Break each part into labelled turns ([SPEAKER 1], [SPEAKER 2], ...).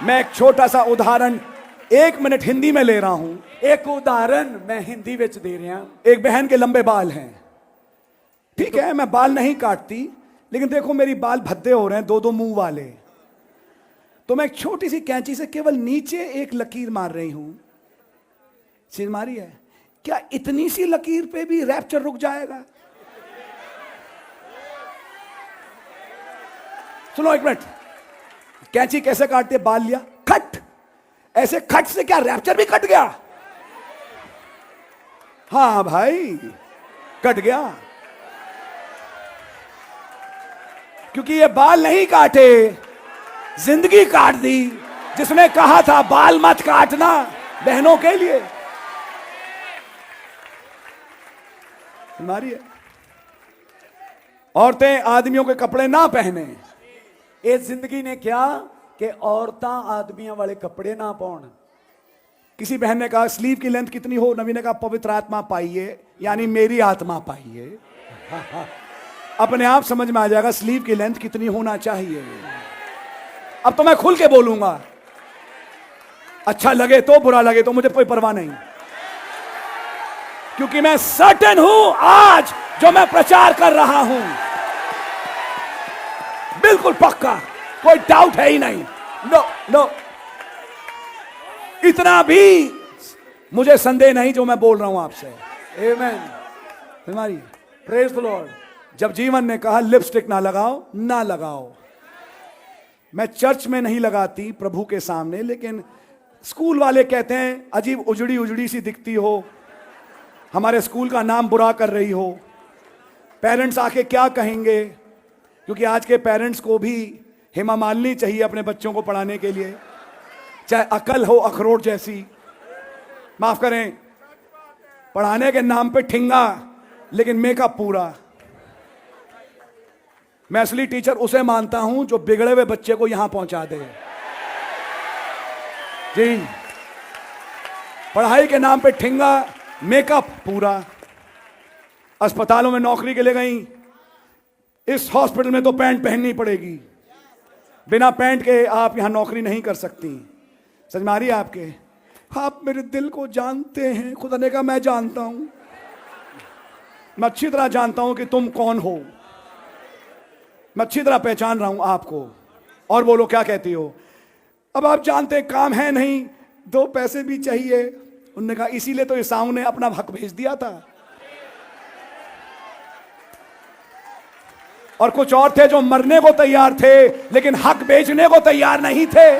[SPEAKER 1] मैं एक छोटा सा उदाहरण 1 मिनट हिंदी में ले रहा हूं।
[SPEAKER 2] एक उदाहरण मैं हिंदी विच दे रहा।
[SPEAKER 1] एक बहन के लंबे बाल हैं, ठीक है, मैं बाल नहीं काटती, लेकिन देखो मेरी बाल भद्दे हो रहे हैं, 2-2 मुंह वाले। तो मैं एक छोटी सी कैंची से केवल नीचे एक लकीर मार रही हूं। चीज मारी है, क्या इतनी सी लकीर पे भी रैप्चर रुक जाएगा? सुनो 1 मिनट, कैंची कैसे काटते? बाल लिया, खट, ऐसे खट से क्या रैप्चर भी कट गया? हाँ भाई, कट गया, क्योंकि ये बाल नहीं काटे, जिंदगी काट दी। जिसने कहा था बाल मत काटना, बहनों के लिए हमारी है। औरतें आदमियों के कपड़े ना पहने।
[SPEAKER 2] ये जिंदगी ने क्या कि औरतां आदमियों वाले कपड़े ना पाउन।
[SPEAKER 1] किसी बहन ने कहा स्लीव की लेंथ कितनी हो? नबी ने कहा पवित्र आत्मा पाइए, यानी मेरी आत्मा पाइए। अपने आप समझ में आ जाएगा स्लीव की लेंथ कितनी होना चाहिए। अब तो मैं खुल के बोलूंगा, अच्छा लगे तो, बुरा लगे तो, मुझे कोई परवाह नहीं, क्योंकि मैं सर्टेन हूं आज जो मैं प्रचार कर रहा हूं, बिल्कुल पक्का, कोई डाउट है ही नहीं। नो नो, इतना भी मुझे संदेह नहीं जो मैं बोल रहा हूं आपसे।
[SPEAKER 2] आमेन।
[SPEAKER 1] तुम्हारी
[SPEAKER 2] प्रेज द लॉर्ड।
[SPEAKER 1] जब जीवन ने कहा लिपस्टिक ना लगाओ, ना लगाओ। मैं चर्च में नहीं लगाती प्रभु के सामने, लेकिन स्कूल वाले कहते हैं अजीब उजड़ी उजड़ी सी दिखती हो, हमारे स्कूल का नाम बुरा कर रही हो, पेरेंट्स आके क्या कहेंगे? क्योंकि आज के पेरेंट्स को भी हेमा मालिनी चाहिए अपने बच्चों को पढ़ाने के लिए, चाहे अकल हो अखरोट जैसी। माफ करें, पढ़ाने के नाम पे ठिंगा, लेकिन मेकअप पूरा। मैं असली टीचर उसे मानता हूं जो बिगड़े हुए बच्चे को यहां पहुंचा दे। जी, पढ़ाई के नाम पे ठिंगा, मेकअप पूरा। अस्पतालों में नौकरी के लिए गई, इस हॉस्पिटल में तो पैंट पहननी पड़ेगी, बिना पैंट के आप यहां नौकरी नहीं कर सकती। समझ में आ रही है आपके? आप मेरे दिल को जानते हैं। खुदा ने कहा मैं जानता हूं, मैं अच्छी तरह जानता हूं कि तुम कौन हो, मैं अच्छी तरह पहचान रहा हूं आपको। और बोलो क्या कहती हो? अब आप जानते हैं काम है नहीं, 2 पैसे भी चाहिए। उन्होंने कहा इसीलिए तो ईसाऊ ने अपना हक भेज दिया था। और कुछ और थे जो मरने को तैयार थे, लेकिन हक बेचने को तैयार नहीं थे।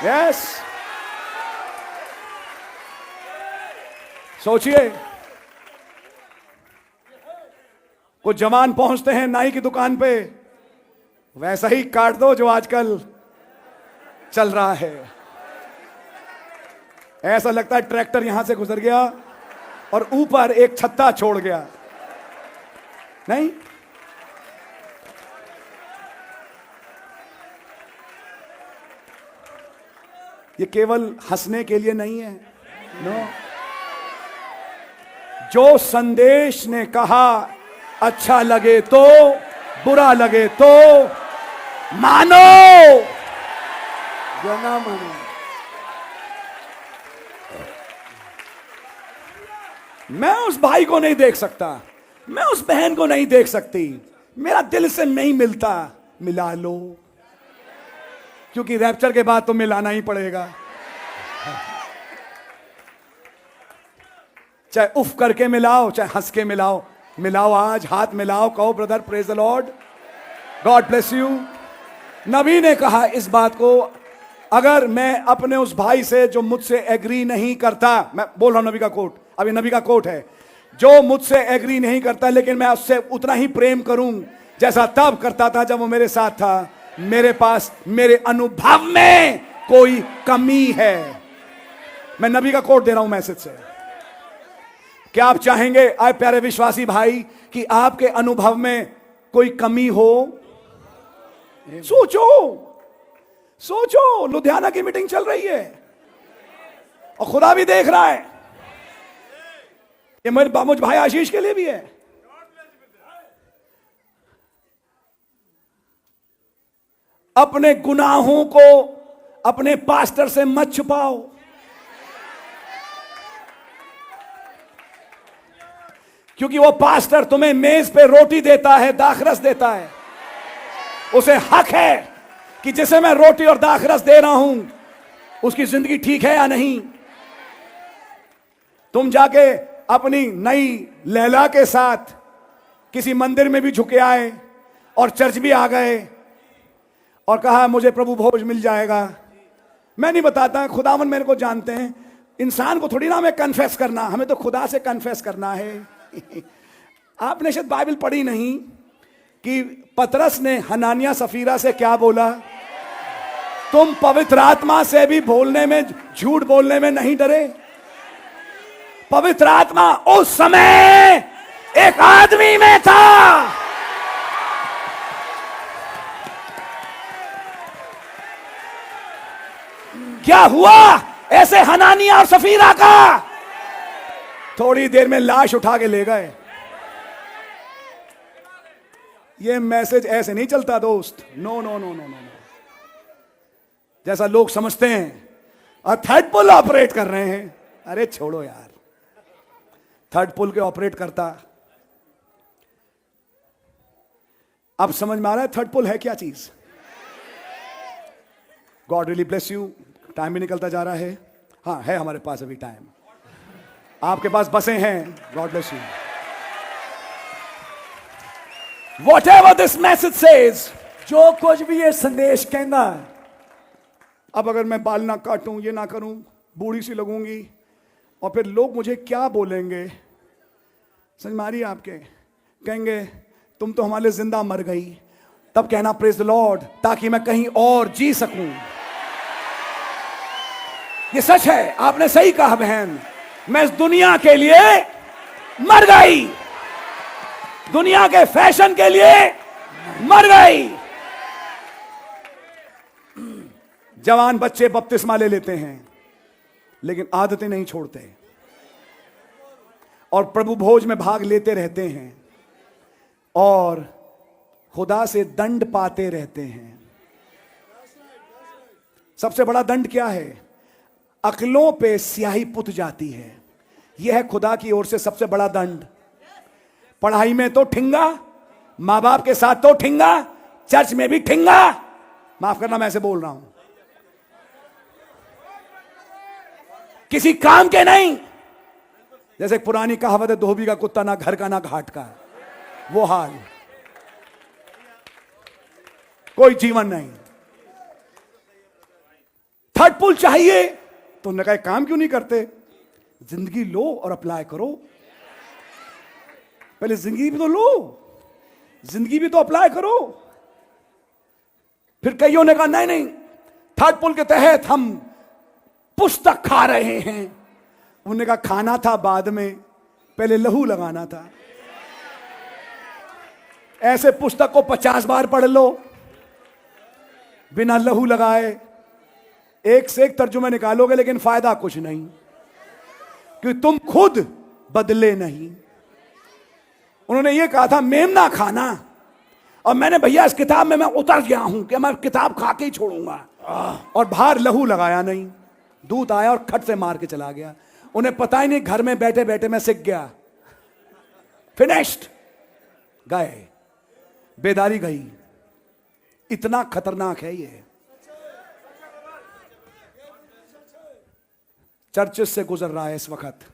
[SPEAKER 1] यस, सोचिए, कुछ जवान पहुंचते हैं नाई की दुकान पे, वैसा ही काट दो जो आजकल चल रहा है। ऐसा लगता है ट्रैक्टर यहां से गुजर गया और ऊपर एक छत्ता छोड़ गया। नहीं, ये केवल हंसने के लिए नहीं है। नो, जो संदेश ने कहा अच्छा लगे तो, बुरा लगे तो मानो
[SPEAKER 2] या ना मानो।
[SPEAKER 1] मैं उस भाई को नहीं देख सकता, मैं उस बहन को नहीं देख सकती, मेरा दिल से नहीं मिलता। मिला लो, क्योंकि रैप्चर के बाद तो मिलाना ही पड़ेगा। चाहे उफ करके मिलाओ, चाहे हंस के मिलाओ, मिलाओ आज, हाथ मिलाओ, कहो brother praise the Lord, God bless you. नबी ने कहा इस बात को, अगर मैं अपने उस भाई से जो मुझसे एग्री नहीं करता, मैं बोल रहा हूं नबी का कोट, अभी नबी का कोट है, जो मुझसे एग्री नहीं करता लेकिन मैं उससे उतना ही प्रेम करूं जैसा तब करता था जब वो मेरे साथ था, मेरे पास मेरे अनुभव में कोई कमी है। मैं नबी का कोट दे रहा हूं मैसेज से। क्या आप चाहेंगे आए प्यारे विश्वासी भाई कि आपके अनुभव में कोई कमी हो? सोचो, सोचो, लुधियाना की मीटिंग चल रही है और खुदा भी देख रहा है। ये मेरे मुझ भाई आशीष के लिए भी है। अपने गुनाहों को अपने पास्टर से मत छुपाओ। क्योंकि वो पास्टर तुम्हें मेज पे रोटी देता है, दाखरस देता है। उसे हक है कि जिसे मैं रोटी और दाखरस दे रहा हूं उसकी जिंदगी ठीक है या नहीं। तुम जाके अपनी नई लैला के साथ किसी मंदिर में भी झुके आए और चर्च भी आ गए और कहा मुझे प्रभु भोज मिल जाएगा। मैं नहीं बताता, खुदावन मेरे को जानते हैं। इंसान को थोड़ी ना हमें कन्फेस करना, हमें तो खुदा से कन्फेस करना है। आपने शायद बाइबल पढ़ी नहीं कि पतरस ने हनानिया सफीरा से क्या बोला? तुम पवित्र आत्मा से भी बोलने में, झूठ बोलने में नहीं डरे? पवित्र आत्मा उस समय एक आदमी में था। क्या हुआ ऐसे हनानिया और सफीरा का? थोड़ी देर में लाश उठा के ले गए। ये मैसेज ऐसे नहीं चलता दोस्त। No no no no no no, जैसा लोग समझते हैं। और थर्ड पुल ऑपरेट कर रहे हैं। अरे छोड़ो यार, थर्ड पुल के ऑपरेट करता। अब समझ में आ रहा है थर्ड पुल है क्या चीज? God really bless you. Time भी निकलता जा रहा है। हाँ, है हमारे पास अभी टाइम। आपके पास बसें हैं। God bless you. Whatever this message says,
[SPEAKER 2] जो कुछ भी ये संदेश कहना है।
[SPEAKER 1] अब अगर मैं बाल ना काटूं, ये ना करूं, बूढ़ी सी लगूंगी और फिर लोग मुझे क्या बोलेंगे? समझ में आ रही है आपके? कहेंगे तुम तो हमारे लिए जिंदा मर गई। तब कहना प्रेज द लॉर्ड, ताकि मैं कहीं और जी सकूं। ये सच है, आपने सही कहा बहन। मैं इस दुनिया के लिए मर गई, दुनिया के फैशन के लिए मर गई। जवान बच्चे बपतिस्मा ले लेते हैं लेकिन आदतें नहीं छोड़ते और प्रभु भोज में भाग लेते रहते हैं और खुदा से दंड पाते रहते हैं। सबसे बड़ा दंड क्या है? अक्लों पे स्याही पुत जाती है। यह है खुदा की ओर से सबसे बड़ा दंड। पढ़ाई में तो ठिंगा, मां बाप के साथ तो ठिंगा, चर्च में भी ठिंगा। माफ करना, मैं ऐसे बोल रहा हूं, किसी काम के नहीं। जैसे एक पुरानी कहावत है, धोबी का कुत्ता ना घर का ना घाट का, वो हाल। कोई जीवन नहीं। थर्ड पुल चाहिए तो उन्होंने कहा काम क्यों नहीं करते? जिंदगी लो और अप्लाई करो। पहले जिंदगी भी तो लो, जिंदगी भी तो अप्लाई करो। फिर कईयों ने कहा नहीं नहीं, थर्ड पुल के तहत हम पुस्तक खा रहे हैं। उन्होंने कहा खाना था बाद में, पहले लहू लगाना था। ऐसे पुस्तक को 50 बार पढ़ लो बिना लहू लगाए, एक से एक तर्जुमे निकालोगे लेकिन फायदा कुछ नहीं, क्योंकि तुम खुद बदले नहीं। उन्होंने ये कहा था मेमना खाना, और मैंने भैया इस किताब में मैं उतर गया हूं कि मैं किताब खा के ही छोड़ूंगा, और बाहर लहू लगाया नहीं। दूध आया और खट से मार के चला गया। उन्हें पता ही नहीं, घर में बैठे बैठे मैं सीख गया। फिनिश्ड, गए, बेदारी गई। इतना खतरनाक है ये। चर्चेस से गुजर रहा है इस वक्त,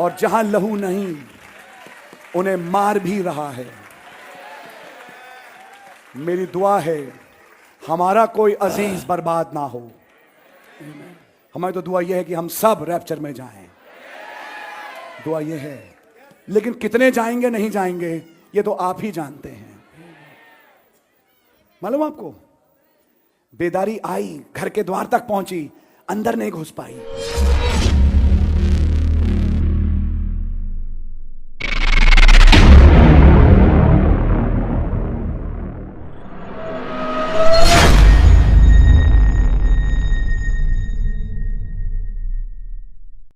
[SPEAKER 1] और जहां लहू नहीं उन्हें मार भी रहा है। मेरी दुआ है हमारा कोई अजीज बर्बाद ना हो। हमारी तो दुआ यह है कि हम सब रैप्चर में जाएं। दुआ यह है, लेकिन कितने जाएंगे नहीं जाएंगे ये तो आप ही जानते हैं। मालूम आपको, बेदारी आई, घर के द्वार तक पहुंची, अंदर नहीं घुस पाई।